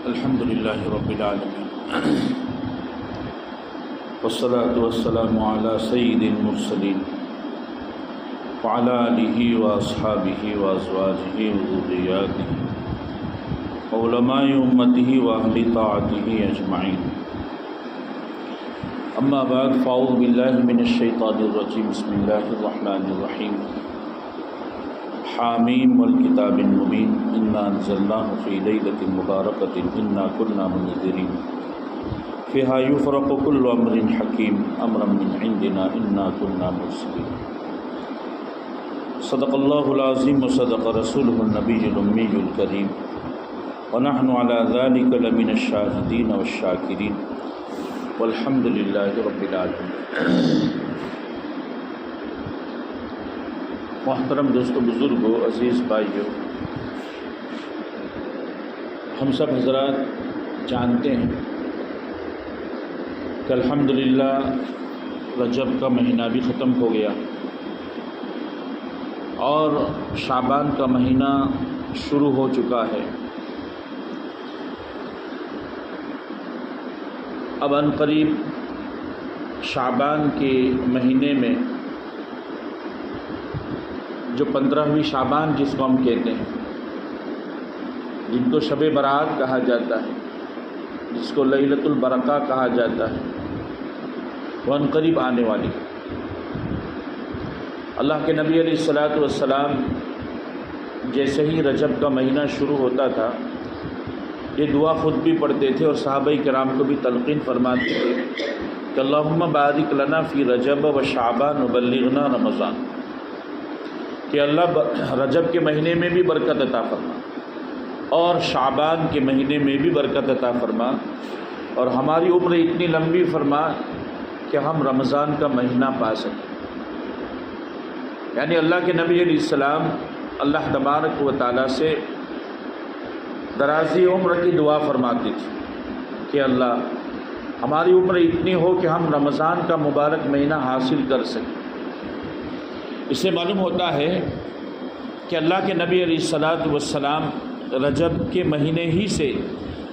الحمد للہ رب العالمین والصلاة والسلام علی سید المرسلین وعلی آلہ واصحابہ وازواجہ وذریاتہ وعلماء امتہ واہل طاعتہ اجمعین، اما بعد فاعوذ باللہ من الشیطان الرجیم، بسم اللہ الرحمن الرحیم۔ حامیم والکتاب المبین، انا انزلناہ فی لیلۃ مبارکۃ انا کنا منذرین فیہا یفرق کل امر حکیم امرا من عندنا انا کنا مرسلین۔ صدق اللہ العظیم وصدق رسولہ النبی الامی الکریم، ونحن علی ذلک لمن الشاہدین والشاکرین، والحمد للہ رب العالمین۔ محترم دوستو، بزرگوں، عزیز بھائیوں، ہم سب حضرات جانتے ہیں کہ الحمدللہ رجب کا مہینہ بھی ختم ہو گیا اور شعبان کا مہینہ شروع ہو چکا ہے۔ اب ان قریب شعبان کے مہینے میں جو 15ویں شعبان جس کو ہم کہتے ہیں، جن کو شب برات کہا جاتا ہے، جس کو لیلۃ البرکہ کہا جاتا ہے، وہ ان قریب آنے والی۔ اللہ کے نبی علیہ الصلاۃ والسلام جیسے ہی رجب کا مہینہ شروع ہوتا تھا، یہ دعا خود بھی پڑھتے تھے اور صحابہ کرام کو بھی تلقین فرماتے تھے کہ اللہم بارک لنا فی رجب و شعبان وبلغنا رمضان، کہ اللہ رجب کے مہینے میں بھی برکت عطا فرما اور شعبان کے مہینے میں بھی برکت عطا فرما، اور ہماری عمر اتنی لمبی فرما کہ ہم رمضان کا مہینہ پا سکیں۔ یعنی اللہ کے نبی علیہ السلام اللہ تبارک و تعالیٰ سے درازی عمر کی دعا فرماتی تھی کہ اللہ ہماری عمر اتنی ہو کہ ہم رمضان کا مبارک مہینہ حاصل کر سکیں۔ اس سے معلوم ہوتا ہے کہ اللہ کے نبی علیہ الصلاۃ والسلام رجب کے مہینے ہی سے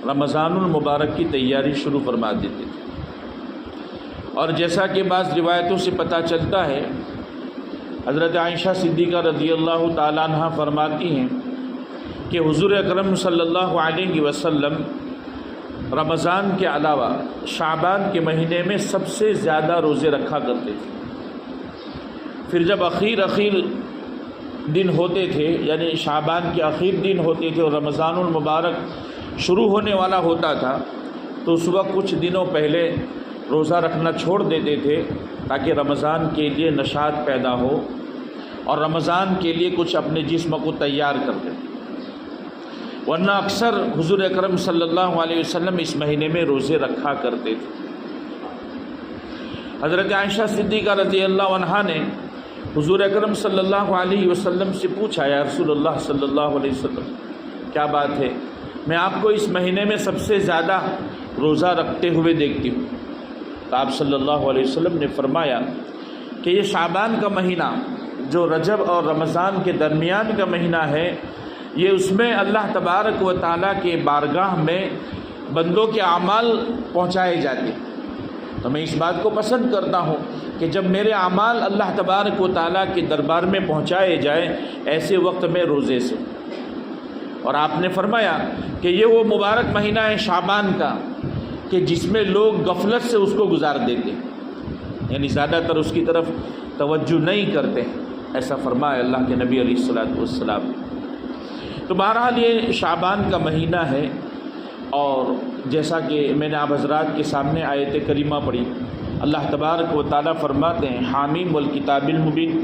رمضان المبارک کی تیاری شروع فرما دیتے تھے، اور جیسا کہ بعض روایتوں سے پتہ چلتا ہے، حضرت عائشہ صدیقہ رضی اللہ تعالیٰ عنہ فرماتی ہیں کہ حضور اکرم صلی اللہ علیہ وسلم رمضان کے علاوہ شعبان کے مہینے میں سب سے زیادہ روزے رکھا کرتے تھے۔ پھر جب اخیر دن ہوتے تھے، یعنی شعبان کے اخیر دن ہوتے تھے اور رمضان المبارک شروع ہونے والا ہوتا تھا، تو اس وقت کچھ دنوں پہلے روزہ رکھنا چھوڑ دیتے تھے تاکہ رمضان کے لیے نشاط پیدا ہو اور رمضان کے لیے کچھ اپنے جسم کو تیار کر دیں، ورنہ اکثر حضور اکرم صلی اللہ علیہ وسلم اس مہینے میں روزے رکھا کرتے تھے۔ حضرت عائشہ صدیقہ رضی اللہ عنہا نے حضور اکرم صلی اللہ علیہ وسلم سے پوچھا، یا رسول اللہ صلی اللہ علیہ وسلم، کیا بات ہے، میں آپ کو اس مہینے میں سب سے زیادہ روزہ رکھتے ہوئے دیکھتی ہوں۔ تو آپ صلی اللہ علیہ وسلم نے فرمایا کہ یہ شعبان کا مہینہ جو رجب اور رمضان کے درمیان کا مہینہ ہے، یہ اس میں اللہ تبارک و تعالیٰ کے بارگاہ میں بندوں کے اعمال پہنچائے جاتے ہیں۔ تو میں اس بات کو پسند کرتا ہوں کہ جب میرے اعمال اللہ تبارک و تعالیٰ کے دربار میں پہنچائے جائیں، ایسے وقت میں روزے سے۔ اور آپ نے فرمایا کہ یہ وہ مبارک مہینہ ہے شعبان کا کہ جس میں لوگ غفلت سے اس کو گزار دیتے، یعنی زیادہ تر اس کی طرف توجہ نہیں کرتے، ایسا فرمایا اللہ کے نبی علیہ الصلاۃ والسلام۔ تو بہرحال یہ شعبان کا مہینہ ہے، اور جیسا کہ میں نے آپ حضرات کے سامنے آیت کریمہ پڑھی، اللہ تبارک و تعالیٰ فرماتے ہیں حامیم والکتاب المبین۔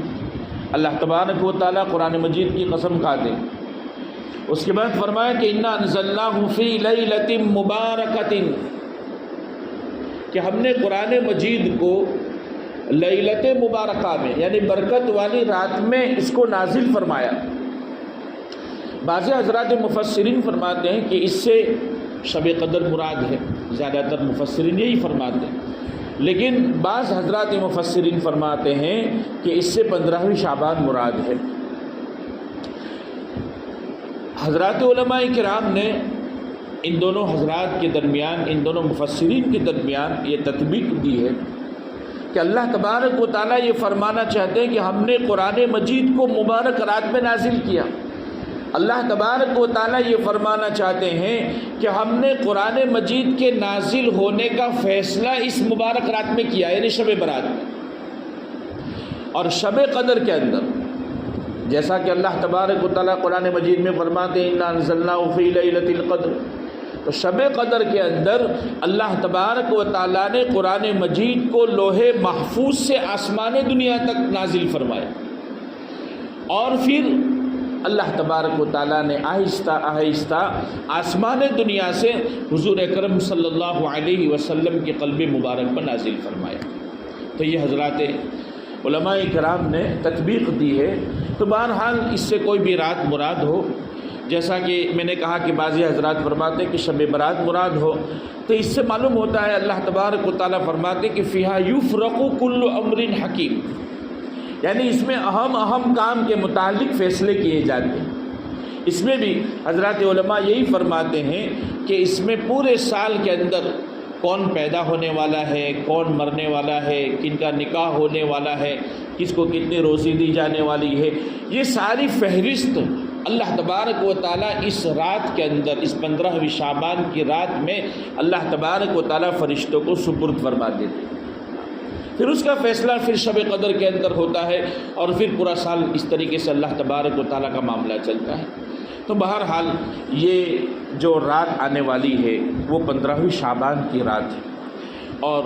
اللہ تبارک و تعالیٰ قرآن مجید کی قسم کھاتے ہیں، اس کے بعد فرمایا کہ انا انزلناہ فی لیلۃ مبارکۃ، کہ ہم نے قرآن مجید کو لیلۃ مبارکہ میں، یعنی برکت والی رات میں اس کو نازل فرمایا۔ بعض حضرات مفسرین فرماتے ہیں کہ اس سے شب قدر مراد ہے، زیادہ تر مفسرین یہی فرماتے ہیں، لیکن بعض حضرات مفسرین فرماتے ہیں کہ اس سے 15ویں شعبان مراد ہے۔ حضرات علماء کرام نے ان دونوں حضرات کے درمیان، ان دونوں مفسرین کے درمیان یہ تطبیق دی ہے کہ اللہ تبارک و تعالیٰ یہ فرمانا چاہتے ہیں کہ ہم نے قرآن مجید کو مبارک رات میں نازل کیا۔ اللہ تبارک و تعالیٰ یہ فرمانا چاہتے ہیں کہ ہم نے قرآن مجید کے نازل ہونے کا فیصلہ اس مبارک رات میں کیا، یعنی شب برات میں۔ اور شب قدر کے اندر جیسا کہ اللہ تبارک و تعالیٰ قرآن مجید میں فرماتے ہیں اِنَّا أَنزَلْنَاهُ فِي لَيْلَةِ الْقَدْرِ، تو شب قدر کے اندر اللہ تبارک و تعالیٰ نے قرآن مجید کو لوح محفوظ سے آسمان دنیا تک نازل فرمایا، اور پھر اللہ تبارک و تعالیٰ نے آہستہ آہستہ آسمان دنیا سے حضور اکرم صلی اللہ علیہ وسلم کے قلب مبارک پر نازل فرمایا۔ تو یہ حضرات علماء کرام نے تطبیق دی ہے۔ تو بہرحال اس سے کوئی بھی رات مراد ہو، جیسا کہ میں نے کہا کہ بعضی حضرات فرماتے ہیں کہ شب برات مراد ہو، تو اس سے معلوم ہوتا ہے اللہ تبارک و تعالیٰ فرماتے کہ فیہا یفرق کل امر حکیم، یعنی اس میں اہم کام کے متعلق فیصلے کیے جاتے ہیں۔ اس میں بھی حضرات علماء یہی فرماتے ہیں کہ اس میں پورے سال کے اندر کون پیدا ہونے والا ہے، کون مرنے والا ہے، کن کا نکاح ہونے والا ہے، کس کو کتنی روزی دی جانے والی ہے، یہ ساری فہرست اللہ تبارک و تعالیٰ اس رات کے اندر، اس 15ویں شعبان کی رات میں اللہ تبارک و تعالیٰ فرشتوں کو سپرد فرما دیتے ہیں۔ پھر اس کا فیصلہ پھر شب قدر کے اندر ہوتا ہے، اور پھر پورا سال اس طریقے سے اللہ تبارک و تعالیٰ کا معاملہ چلتا ہے۔ تو بہرحال یہ جو رات آنے والی ہے وہ 15ویں شعبان کی رات ہے، اور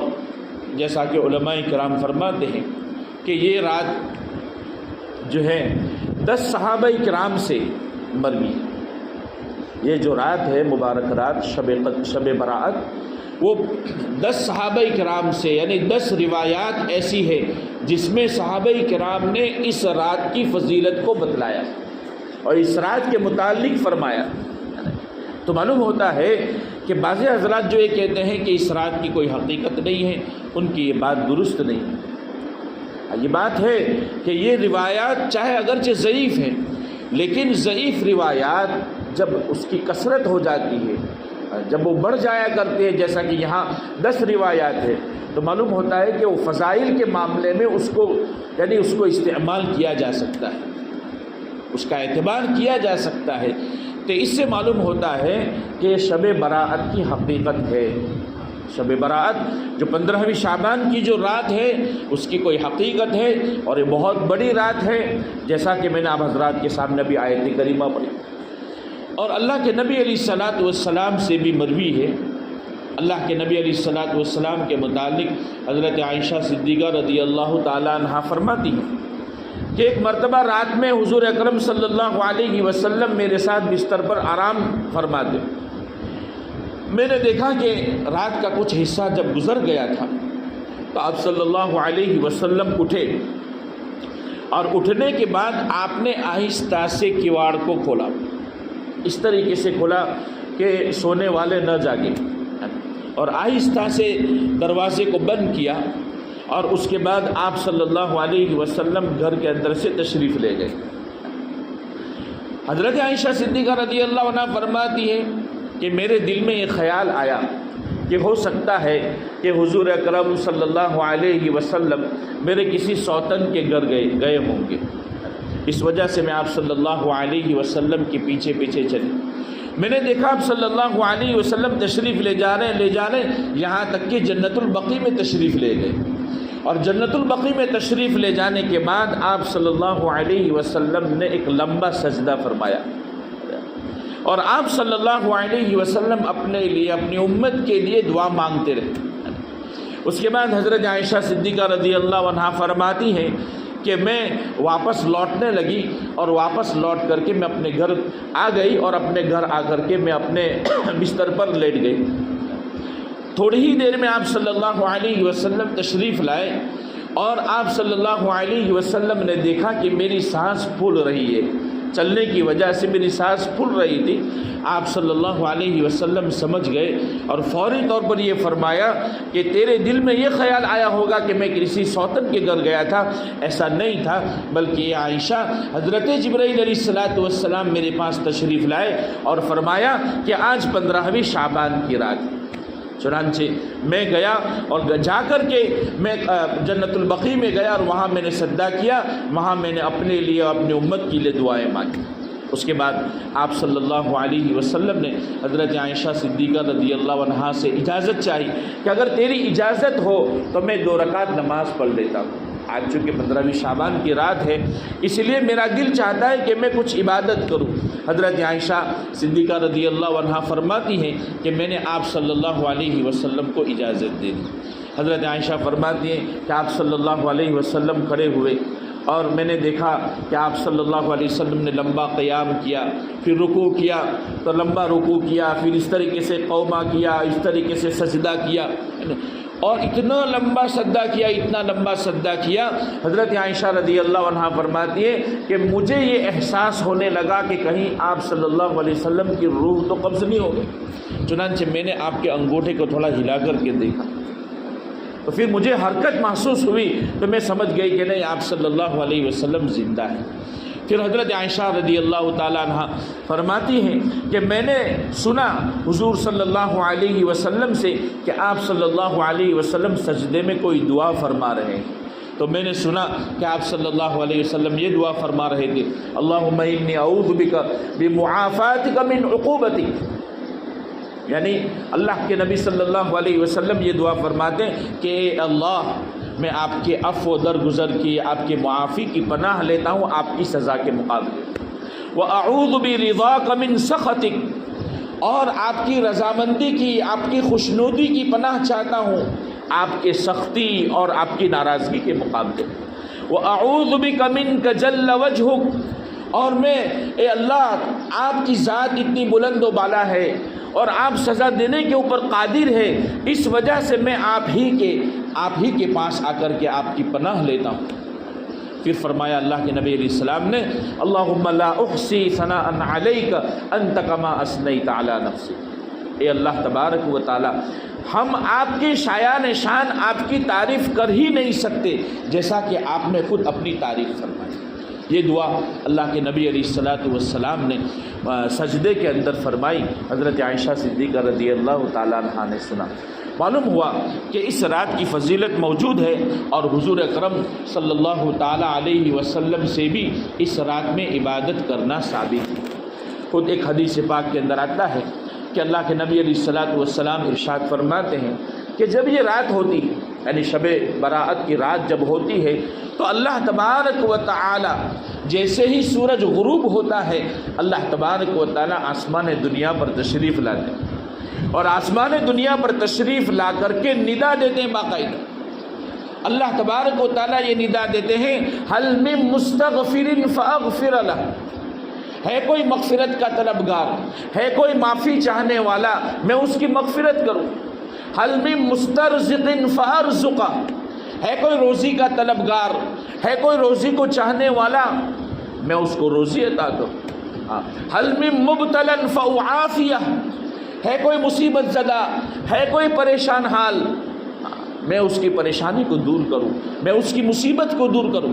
جیسا کہ علماء کرام فرماتے ہیں کہ یہ رات جو ہے 10 صحابہ کرام سے مروی ہے۔ یہ جو رات ہے مبارک رات شب برات، وہ 10 صحابہ کرام سے، یعنی 10 روایات ایسی ہے جس میں صحابہ کرام نے اس رات کی فضیلت کو بتلایا اور اس رات کے متعلق فرمایا۔ تو معلوم ہوتا ہے کہ بعض حضرات جو یہ کہتے ہیں کہ اس رات کی کوئی حقیقت نہیں ہے، ان کی یہ بات درست نہیں ہے۔ یہ بات ہے کہ یہ روایات چاہے اگرچہ ضعیف ہیں، لیکن ضعیف روایات جب اس کی کثرت ہو جاتی ہے، جب وہ بڑھ جایا کرتے ہیں، جیسا کہ یہاں 10 روایات ہے، تو معلوم ہوتا ہے کہ وہ فضائل کے معاملے میں اس کو استعمال کیا جا سکتا ہے، اس کا اعتبار کیا جا سکتا ہے۔ تو اس سے معلوم ہوتا ہے کہ شب برات کی حقیقت ہے۔ شب برات جو 15ویں شعبان کی جو رات ہے اس کی کوئی حقیقت ہے، اور یہ بہت بڑی رات ہے، جیسا کہ میں نے آپ حضرات کے سامنے بھی آیت کریمہ پڑھی، اور اللہ کے نبی علیہ الصلاۃ والسلام سے بھی مروی ہے۔ اللہ کے نبی علیہ الصلاۃ والسلام کے متعلق حضرت عائشہ صدیقہ رضی اللہ تعالیٰ عنہا فرماتی ہیں کہ ایک مرتبہ رات میں حضور اکرم صلی اللہ علیہ وسلم میرے ساتھ بستر پر آرام فرماتے، میں نے دیکھا کہ رات کا کچھ حصہ جب گزر گیا تھا تو آپ صلی اللہ علیہ وسلم اٹھے، اور اٹھنے کے بعد آپ نے آہستہ سے کواڑ کو کھولا، اس طریقے سے کھولا کہ سونے والے نہ جاگیں، اور آہستہ سے دروازے کو بند کیا، اور اس کے بعد آپ صلی اللہ علیہ وسلم گھر کے اندر سے تشریف لے گئے۔ حضرت عائشہ صدیقہ رضی اللہ عنہ فرماتی ہے کہ میرے دل میں یہ خیال آیا کہ ہو سکتا ہے کہ حضور اکرم صلی اللہ علیہ وسلم میرے کسی سوتن کے گھر گئے ہوں گے، اس وجہ سے میں آپ صلی اللہ علیہ وسلم کے پیچھے پیچھے چلی۔ میں نے دیکھا آپ صلی اللہ علیہ وسلم تشریف لے جا رہے ہیں، یہاں تک کہ جنت البقیع میں تشریف لے گئے، اور جنت البقیع میں تشریف لے جانے کے بعد آپ صلی اللہ علیہ وسلم نے ایک لمبا سجدہ فرمایا، اور آپ صلی اللہ علیہ وسلم اپنے لیے، اپنی امت کے لیے دعا مانگتے رہے۔ اس کے بعد حضرت عائشہ صدیقہ رضی اللہ عنہا فرماتی ہیں کہ میں واپس لوٹنے لگی، اور واپس لوٹ کر کے میں اپنے گھر آ گئی، اور اپنے گھر آ کر کے میں اپنے بستر پر لیٹ گئی۔ تھوڑی ہی دیر میں آپ صلی اللہ علیہ وسلم تشریف لائے، اور آپ صلی اللہ علیہ وسلم نے دیکھا کہ میری سانس پھول رہی ہے، چلنے کی وجہ سے میری سانس پھول رہی تھی۔ آپ صلی اللہ علیہ وسلم سمجھ گئے اور فوری طور پر یہ فرمایا کہ تیرے دل میں یہ خیال آیا ہوگا کہ میں کسی سوتن کے گھر گیا تھا، ایسا نہیں تھا، بلکہ یہ عائشہ حضرت جبرائیل علیہ السلام میرے پاس تشریف لائے اور فرمایا کہ آج 15ویں شعبان کی رات ہے۔ چنانچہ میں گیا اور جا کر کے میں جنت البقیع میں گیا اور وہاں میں نے سجدہ کیا، وہاں میں نے اپنے لیے اور اپنے امت کے لیے دعائیں مانگی۔ اس کے بعد آپ صلی اللہ علیہ وسلم نے حضرت عائشہ صدیقہ رضی اللہ عنہا سے اجازت چاہی کہ اگر تیری اجازت ہو تو میں 2 رکعت نماز پڑھ لیتا ہوں۔ آج چونکہ 15ویں شعبان کی رات ہے، اس لیے میرا دل چاہتا ہے کہ میں کچھ عبادت کروں۔ حضرت عائشہ صدیقہ رضی اللہ عنہا فرماتی ہیں کہ میں نے آپ صلی اللہ علیہ وسلم کو اجازت دے دی۔ حضرت عائشہ فرماتی ہیں کہ آپ صلی اللہ علیہ وسلم کھڑے ہوئے اور میں نے دیکھا کہ آپ صلی اللہ علیہ وسلم نے لمبا قیام کیا، پھر رکوع کیا تو لمبا رکوع کیا، پھر اس طریقے سے قومہ کیا، اس طریقے سے سجدہ کیا، اور اتنا لمبا سجدہ کیا، اتنا لمبا سجدہ کیا۔ حضرت عائشہ رضی اللہ عنہا فرماتی ہے کہ مجھے یہ احساس ہونے لگا کہ کہیں آپ صلی اللہ علیہ وسلم کی روح تو قبض نہیں ہو گئی۔ چنانچہ میں نے آپ کے انگوٹھے کو تھوڑا ہلا کر کے دیکھا تو پھر مجھے حرکت محسوس ہوئی تو میں سمجھ گئی کہ نہیں، آپ صلی اللہ علیہ وسلم زندہ ہیں۔ پھر حضرت عائشہ رضی اللہ تعالیٰ عنہ فرماتی ہیں کہ میں نے سنا حضور صلی اللہ علیہ وسلم سے کہ آپ صلی اللہ علیہ وسلم سجدے میں کوئی دعا فرما رہے ہیں، تو میں نے سنا کہ آپ صلی اللہ علیہ وسلم یہ دعا فرما رہے تھے، اللہم انی اعوذ بک بمعافاتک من عقوبتک، یعنی اللہ کے نبی صلی اللہ علیہ وسلم یہ دعا فرماتے ہیں کہ اے اللہ، میں آپ کے عفو و درگزر کی، آپ کے معافی کی پناہ لیتا ہوں آپ کی سزا کے مقابلے، وَأَعُوذُ بِرِضَاكَ مِن سَخَطِكَ، اور آپ کی رضامندی کی، آپ کی خوشنودی کی پناہ چاہتا ہوں آپ کے سختی اور آپ کی ناراضگی کے مقابلے، وَأَعُوذُ بِكَ مِنْكَ جَلَّ وَجْهُكَ، اور میں اے اللہ آپ کی ذات اتنی بلند و بالا ہے اور آپ سزا دینے کے اوپر قادر ہے، اس وجہ سے میں آپ ہی کے پاس آ کر کے آپ کی پناہ لیتا ہوں۔ پھر فرمایا اللہ کے نبی علیہ السلام نے، اللہم لا احصی ثناء علیک انت کما اثنیت علی نفسی، اے اللہ تبارک و تعالی ہم آپ کے شایان شان آپ کی تعریف کر ہی نہیں سکتے جیسا کہ آپ نے خود اپنی تعریف فرمائی۔ یہ دعا اللہ کے نبی علیہ السلام نے سجدے کے اندر فرمائی، حضرت عائشہ صدیقہ رضی اللہ تعالیٰ عنہا نے سنا۔ معلوم ہوا کہ اس رات کی فضیلت موجود ہے اور حضور اکرم صلی اللہ تعالیٰ علیہ وسلم سے بھی اس رات میں عبادت کرنا ثابت ہے۔ خود ایک حدیث پاک کے اندر آتا ہے کہ اللہ کے نبی علیہ السلام ارشاد فرماتے ہیں کہ جب یہ رات ہوتی ہے، یعنی شب براءت کی رات جب ہوتی ہے، تو اللہ تبارک و تعالی جیسے ہی سورج غروب ہوتا ہے، اللہ تبارک و تعالی آسمان دنیا پر تشریف لاتے ہیں اور آسمان دنیا پر تشریف لا کر کے ندا دیتے ہیں باقاعدہ۔ اللہ تبارک و تعالی یہ ندا دیتے ہیں، هل من مستغفر فاغفر له، ہے کوئی مغفرت کا طلبگار، ہے کوئی معافی چاہنے والا، میں اس کی مغفرت کروں۔ هل من مسترزق فارزقه، ہے کوئی روزی کا طلبگار، ہے کوئی روزی کو چاہنے والا، میں اس کو روزی عطا کروں۔ هل من مبتلا فاعافیہ، ہے کوئی مصیبت زدہ، ہے کوئی پریشان حال، میں اس کی پریشانی کو دور کروں، میں اس کی مصیبت کو دور کروں۔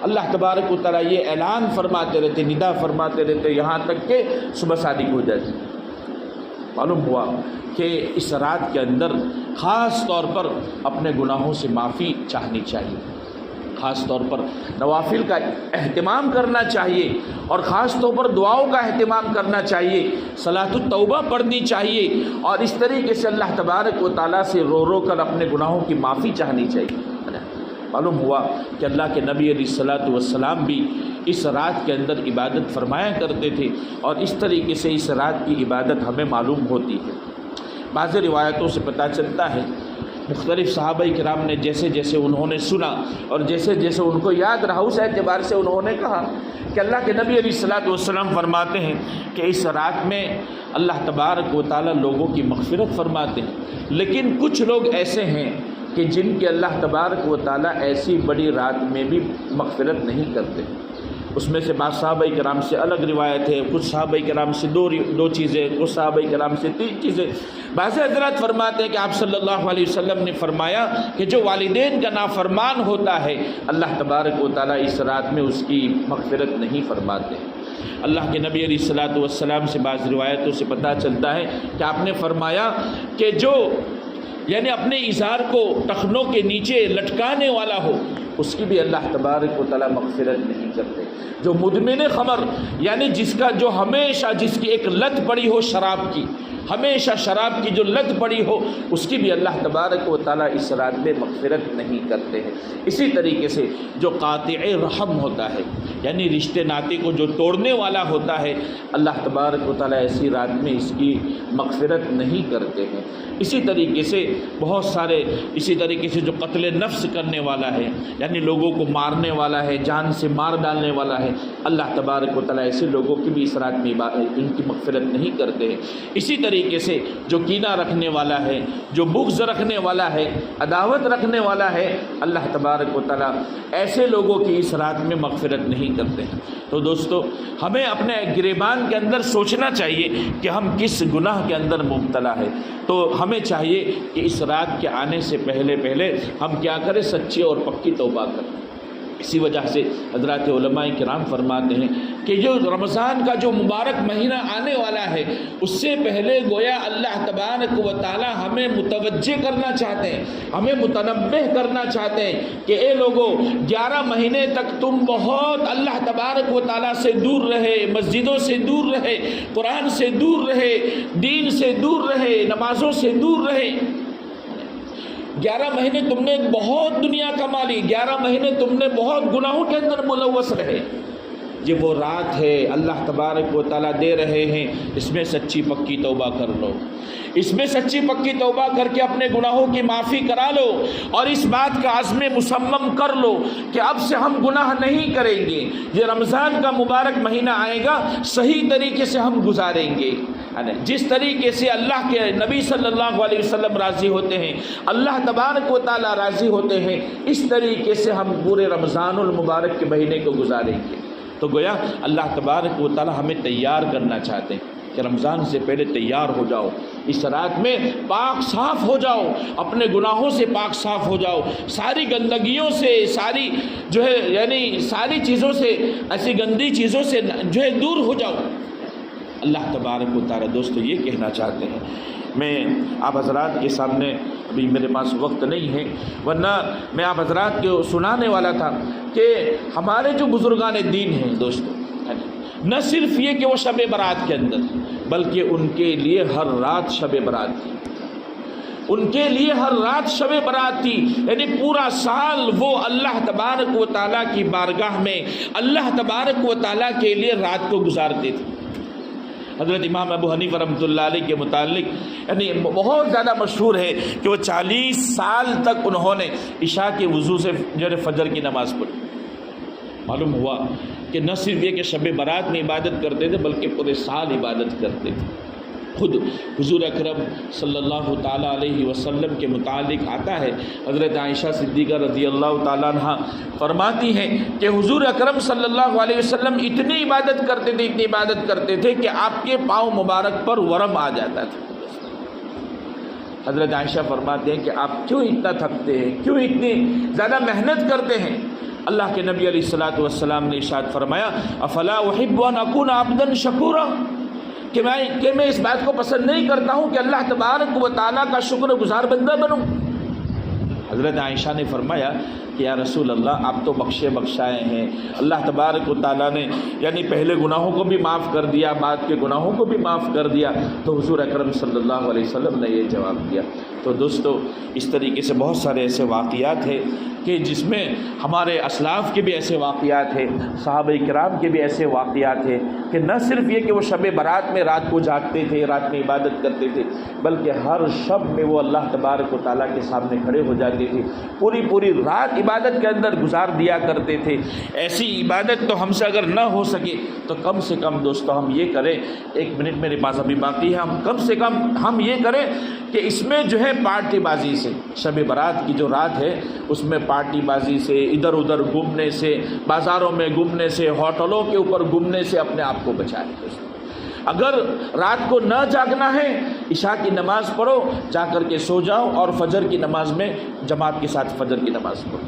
اللہ تبارک و تعالیٰ یہ اعلان فرماتے رہتے، ندا فرماتے رہتے، یہاں تک کہ صبح صادق ہو جاتی۔ معلوم ہوا کہ اس رات کے اندر خاص طور پر اپنے گناہوں سے معافی چاہنی چاہیے، خاص طور پر نوافل کا اہتمام کرنا چاہیے اور خاص طور پر دعاؤں کا اہتمام کرنا چاہیے، صلاۃ التوبہ پڑھنی چاہیے اور اس طریقے سے اللہ تبارک و تعالیٰ سے رو رو کر اپنے گناہوں کی معافی چاہنی چاہیے۔ معلوم ہوا کہ اللہ کے نبی علیہ السلام بھی اس رات کے اندر عبادت فرمایا کرتے تھے اور اس طریقے سے اس رات کی عبادت ہمیں معلوم ہوتی ہے۔ بعض روایتوں سے پتہ چلتا ہے مختلف صحابہ کرام نے جیسے جیسے انہوں نے سنا اور جیسے جیسے ان کو یاد رہا اس اعتبار سے انہوں نے کہا کہ اللہ کے نبی علیہ السلام فرماتے ہیں کہ اس رات میں اللہ تبارک و تعالیٰ لوگوں کی مغفرت فرماتے ہیں، لیکن کچھ لوگ ایسے ہیں کہ جن کے اللہ تبارک و تعالیٰ ایسی بڑی رات میں بھی مغفرت نہیں کرتے۔ اس میں سے بعض صحابہ کرام سے الگ روایت ہے، کچھ صحابہ کرام سے دو چیزیں، کچھ صحابہ کرام سے 3 چیزیں۔ بعض حضرات فرماتے ہیں کہ آپ صلی اللہ علیہ وسلم نے فرمایا کہ جو والدین کا نافرمان ہوتا ہے اللہ تبارک و تعالیٰ اس رات میں اس کی مغفرت نہیں فرماتے۔ اللہ کے نبی علیہ الصلوۃ والسلام سے بعض روایتوں سے پتہ چلتا ہے کہ آپ نے فرمایا کہ جو یعنی اپنے ازار کو ٹخنوں کے نیچے لٹکانے والا ہو اس کی بھی اللہ تبارک و تعالیٰ مغفرت نہیں کرتے۔ جو مدمن خمر یعنی جس کا جو ہمیشہ جس کی ایک لت پڑی ہو شراب کی، ہمیشہ شراب کی جو لت پڑی ہو اس کی بھی اللہ تبارک و تعالیٰ اس رات میں مغفرت نہیں کرتے ہیں۔ اسی طریقے سے جو قاطع رحم ہوتا ہے یعنی رشتے ناطے کو جو توڑنے والا ہوتا ہے اللہ تبارک و تعالیٰ ایسی رات میں اس کی مغفرت نہیں کرتے ہیں۔ اسی طریقے سے بہت سارے اسی طریقے سے جو قتل نفس کرنے والا ہے یعنی لوگوں کو مارنے والا ہے، جان سے مار ڈالنے والا ہے، اللہ تبارک و تعالیٰ ایسے لوگوں کی بھی اس رات میں ان کی مغفرت نہیں کرتے ہیں۔ اسی طریقے سے جو کینہ رکھنے والا ہے، جو بغض رکھنے والا ہے، عداوت رکھنے والا ہے، اللہ تبارک و تعالیٰ ایسے لوگوں کی اس رات میں مغفرت نہیں کرتے ہیں۔ تو دوستو ہمیں اپنے گریبان کے اندر سوچنا چاہیے کہ ہم کس گناہ کے اندر مبتلا ہے، تو ہمیں چاہیے کہ اس رات کے آنے سے پہلے ہم کیا کریں، سچی اور پکی توبہ کریں۔ اسی وجہ سے حضرات علماء کرام فرماتے ہیں کہ جو رمضان کا جو مبارک مہینہ آنے والا ہے اس سے پہلے گویا اللہ تبارک و تعالی ہمیں متوجہ کرنا چاہتے ہیں، ہمیں متنبہ کرنا چاہتے ہیں کہ اے لوگوں 11 مہینے تک تم بہت اللہ تبارک و تعالی سے دور رہے، مسجدوں سے دور رہے، قرآن سے دور رہے، دین سے دور رہے، نمازوں سے دور رہے۔ 11 مہینے تم نے بہت دنیا کما لی، 11 مہینے تم نے بہت گناہوں کے اندر ملوث رہے۔ یہ وہ رات ہے اللہ تبارک و تعالیٰ دے رہے ہیں، اس میں سچی پکی توبہ کر لو، اس میں سچی پکی توبہ کر کے اپنے گناہوں کی معافی کرا لو اور اس بات کا عزم مصمم کر لو کہ اب سے ہم گناہ نہیں کریں گے۔ یہ رمضان کا مبارک مہینہ آئے گا صحیح طریقے سے ہم گزاریں گے، جس طریقے سے اللہ کے نبی صلی اللہ علیہ وسلم راضی ہوتے ہیں، اللہ تبارک و تعالیٰ راضی ہوتے ہیں، اس طریقے سے ہم پورے رمضان المبارک کے مہینے کو گزاریں گے۔ تو گویا اللہ تبارک و تعالیٰ ہمیں تیار کرنا چاہتے ہیں کہ رمضان سے پہلے تیار ہو جاؤ، اس رات میں پاک صاف ہو جاؤ، اپنے گناہوں سے پاک صاف ہو جاؤ، ساری گندگیوں سے، ساری جو ہے یعنی ساری چیزوں سے، ایسی گندی چیزوں سے جو ہے دور ہو جاؤ۔ اللہ تبارک و تعالیٰ دوستو یہ کہنا چاہتے ہیں، میں آپ حضرات کے سامنے ابھی میرے پاس وقت نہیں ہے ورنہ میں آپ حضرات کو سنانے والا تھا کہ ہمارے جو بزرگان دین ہیں دوستو، نہ صرف یہ کہ وہ شب برات کے اندر بلکہ ان کے لیے ہر رات شب برات تھی، ان کے لیے ہر رات شب برات تھی، یعنی پورا سال وہ اللہ تبارک و تعالیٰ کی بارگاہ میں اللہ تبارک و تعالیٰ کے لیے رات کو گزارتے تھے۔ حضرت امام ابو حنیفہ رحمۃ اللہ علیہ کے متعلق یعنی بہت زیادہ مشہور ہے کہ وہ 40 سال تک انہوں نے عشاء کے وضو سے جو ہے فجر کی نماز پڑھی۔ معلوم ہوا کہ نہ صرف یہ کہ شب برات میں عبادت کرتے تھے بلکہ پورے سال عبادت کرتے تھے۔ خود حضور اکرم صلی اللہ تعالیٰ علیہ وسلم کے متعلق آتا ہے، حضرت عائشہ صدیقہ رضی اللہ تعالیٰ عنہ فرماتی ہیں کہ حضور اکرم صلی اللہ علیہ وسلم اتنی عبادت کرتے تھے کہ آپ کے پاؤں مبارک پر ورم آ جاتا تھا۔ حضرت عائشہ فرماتے ہیں کہ آپ کیوں اتنا تھکتے ہیں، کیوں اتنی زیادہ محنت کرتے ہیں؟ اللہ کے نبی علیہ الصلوۃ والسلام نے ارشاد فرمایا افلا احب ان اکون عبدا شکورا، کہ میں اس بات کو پسند نہیں کرتا ہوں کہ اللہ تبارک و تعالیٰ کا شکر گزار بندہ بنوں۔ حضرت عائشہ نے فرمایا کہ یا رسول اللہ آپ تو بخشے بخشائے ہیں، اللہ تبارک و تعالیٰ نے یعنی پہلے گناہوں کو بھی معاف کر دیا، بعد کے گناہوں کو بھی معاف کر دیا۔ تو حضور اکرم صلی اللہ علیہ وسلم نے یہ جواب دیا۔ تو دوستو اس طریقے سے بہت سارے ایسے واقعات ہیں کہ جس میں ہمارے اسلاف کے بھی ایسے واقعات ہیں، صحابہ کرام کے بھی ایسے واقعات ہیں کہ نہ صرف یہ کہ وہ شب برات میں رات کو جاگتے تھے، رات میں عبادت کرتے تھے، بلکہ ہر شب میں وہ اللہ تبارک و تعالیٰ کے سامنے کھڑے ہو جاتے تھے، پوری رات عبادت کے اندر گزار دیا کرتے تھے۔ ایسی عبادت تو ہم سے اگر نہ ہو سکے تو کم سے کم دوستو ہم یہ کریں، 1 منٹ میرے پاس ابھی باقی ہے، ہم کم سے کم ہم یہ کریں کہ اس میں جو ہے پارٹی بازی سے، شب برات کی جو رات ہے اس میں پارٹی بازی سے، ادھر ادھر گھومنے سے، بازاروں میں گھومنے سے، ہوٹلوں کے اوپر گھومنے سے اپنے آپ کو بچائیں۔ اگر رات کو نہ جاگنا ہے، عشاء کی نماز پڑھو، جا کر کے سو جاؤ اور فجر کی نماز میں جماعت کے ساتھ فجر کی نماز پڑھو،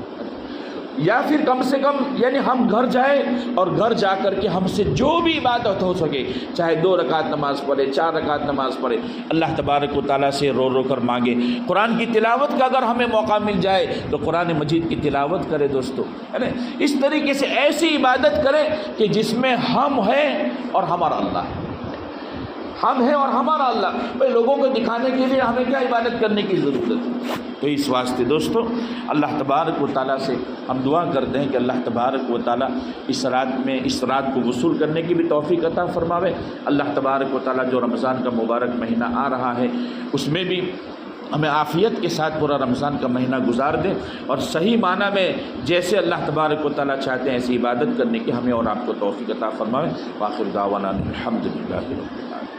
یا پھر کم سے کم یعنی ہم گھر جائیں اور گھر جا کر کے ہم سے جو بھی عبادت ہو سکے، چاہے 2 رکعت نماز پڑھے، 4 رکعت نماز پڑھے، اللہ تبارک و تعالیٰ سے رو رو کر مانگے۔ قرآن کی تلاوت کا اگر ہمیں موقع مل جائے تو قرآن مجید کی تلاوت کرے دوستو، ہے نا؟ اس طریقے سے ایسی عبادت کرے کہ جس میں ہم ہیں اور ہمارا اللہ ہے، ہم ہیں اور ہمارا اللہ۔ بھائی لوگوں کو دکھانے کے لیے ہمیں کیا عبادت کرنے کی ضرورت ہے؟ تو اس واسطے دوستو اللہ تبارک و تعالیٰ سے ہم دعا کرتے ہیں کہ اللہ تبارک و تعالیٰ اس رات کو وصول کرنے کی بھی توفیق عطا فرماوے۔ اللہ تبارک و تعالیٰ جو رمضان کا مبارک مہینہ آ رہا ہے اس میں بھی ہمیں عافیت کے ساتھ پورا رمضان کا مہینہ گزار دیں، اور صحیح معنی میں جیسے اللہ تبارک و تعالیٰ چاہتے ہیں ایسی عبادت کرنے کی ہمیں اور آپ کو توفیق عطا فرماوے۔ وآخر دعوانا الحمدللہ رب العالمین۔